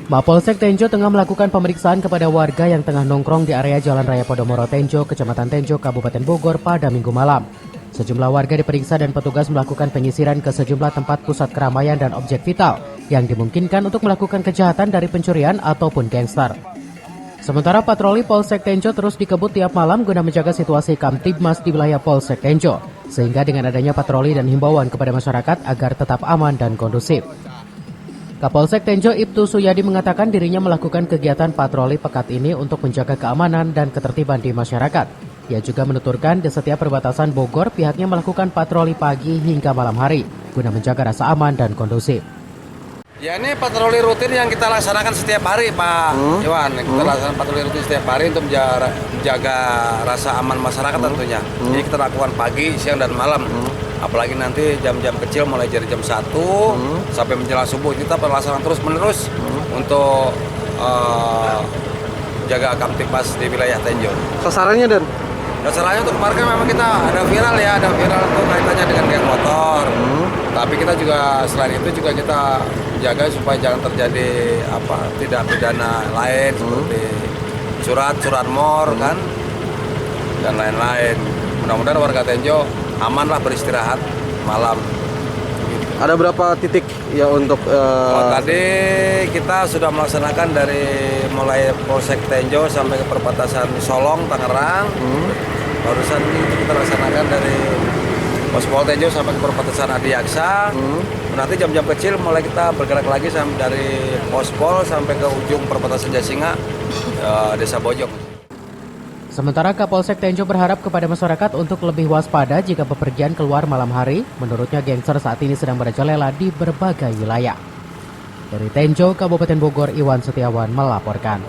Mapolsek Tenjo tengah melakukan pemeriksaan kepada warga yang tengah nongkrong di area Jalan Raya Podomoro Tenjo, Kecamatan Tenjo, Kabupaten Bogor pada Minggu malam. Sejumlah warga diperiksa dan petugas melakukan penyisiran ke sejumlah tempat pusat keramaian dan objek vital yang dimungkinkan untuk melakukan kejahatan dari pencurian ataupun gangster. Sementara patroli Polsek Tenjo terus dikebut tiap malam guna menjaga situasi Kamtibmas di wilayah Polsek Tenjo, sehingga dengan adanya patroli dan himbauan kepada masyarakat agar tetap aman dan kondusif. Kapolsek Tenjo Ibtu Suyadi mengatakan dirinya melakukan kegiatan patroli pekat ini untuk menjaga keamanan dan ketertiban di masyarakat. Ia juga menuturkan di setiap perbatasan Bogor pihaknya melakukan patroli pagi hingga malam hari guna menjaga rasa aman dan kondusif. Ya, ini patroli rutin yang kita laksanakan setiap hari, Pak Iwan. Kita laksanakan patroli rutin setiap hari untuk menjaga rasa aman masyarakat tentunya. Jadi kita lakukan pagi, siang, dan malam. Apalagi nanti jam-jam kecil mulai dari jam 1 sampai menjelang subuh kita berlaksana terus-menerus untuk jaga Kamtibmas di wilayah Tenjo. Sasarannya, Dan? Sasarannya untuk kemarin memang kita ada viral untuk kaitannya dengan geng motor. Tapi kita juga selain itu juga kita jaga supaya jangan terjadi tidak pidana lain seperti surat mor kan dan lain-lain. Mudah-mudahan warga Tenjo amanlah beristirahat malam. Ada berapa titik ya untuk Tadi kita sudah melaksanakan dari mulai Polsek Tenjo sampai ke perbatasan Solong, Tangerang. Barusan itu kita laksanakan dari Pospol Tenjo sampai ke perbatasan Adiaksa. Nanti jam-jam kecil mulai kita bergerak lagi sampai dari Pospol sampai ke ujung perbatasan Jasinga, Desa Bojong. Sementara Kapolsek Tenjo berharap kepada masyarakat untuk lebih waspada jika bepergian keluar malam hari. Menurutnya gangster saat ini sedang merajalela di berbagai wilayah. Dari Tenjo, Kabupaten Bogor, Iwan Setiawan melaporkan.